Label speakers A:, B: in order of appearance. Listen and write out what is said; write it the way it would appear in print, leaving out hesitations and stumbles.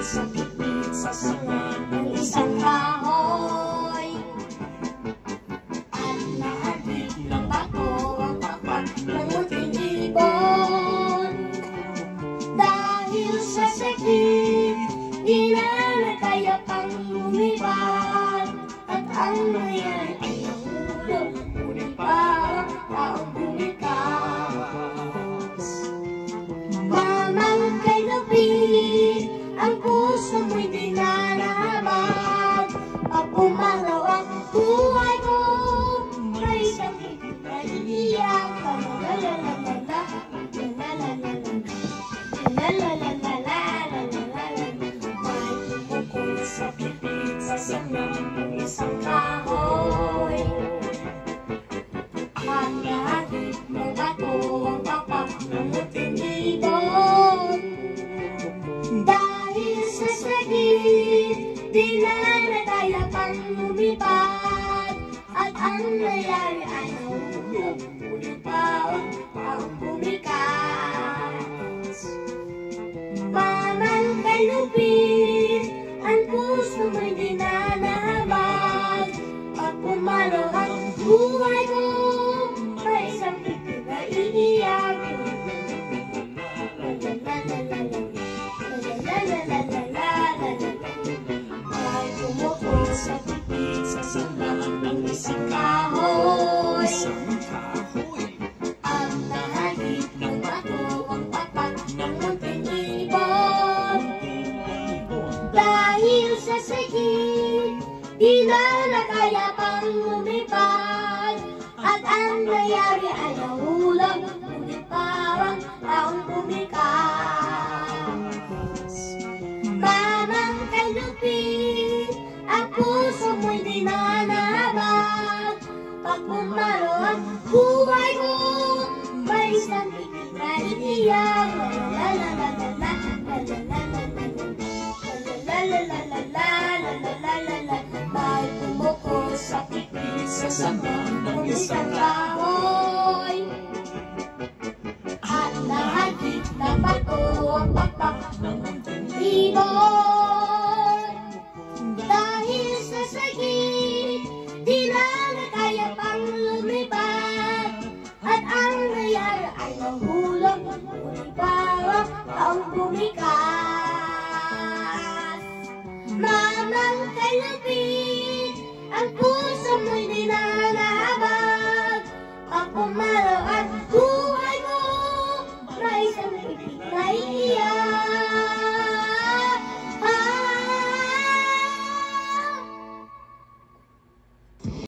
A: Sa pipit sa sanga ng isang kahoy at nahagip ng bato ang tapat ng munting ibon. Dahil sa sakit, di na kaya pang lumipad at ang nangyari ay nahulog, ngunit parang taong bumikas. Mamang kay Lupit, ang puso mo'y di na nahabag. Pag pumalaw ang buhay ko, may sakit na iniyak. La-la-la-la-la, la-la-la-la-la, may tumukol sa pipit sa sanga ng isang kahoy at nahagip ng bato ang tapat ng munting ibon. Dahil sa sakit, di na kaya pang lumipad at ang nangyari ay nahulog, ngunit parang taong bumikas. Mamang kay Lupit, ang puso mo'y di na nahabag. Pag pumalo ang buhay ko, may sakit na iniyak. May tumukol sa pipit sa sanga ng isang kahoy at nahagip ng bato ang tapat ng munting ibon. Dahil sa sakit, di na kaya pang lumipad at ang nangyari ay nahulog, ngunit parang taong bumikas. Mamang kay Lupit, ang puso mo'y di na nahabag. Pag pumalo ang buhay ko, may sakit na iniyak. La-la-la-la-la, la-la-la-la-la, may tumukol sa pipit sa sanga ng isang kahoy at nahagip ng bato ang tapat ng munting ibon. Dahil sa sakit, di na kaya pang lumipad at ang nangyari ay nahulog, ngunit parang taong bumikas. Mamang kay Lupit, ang puso mo'y di na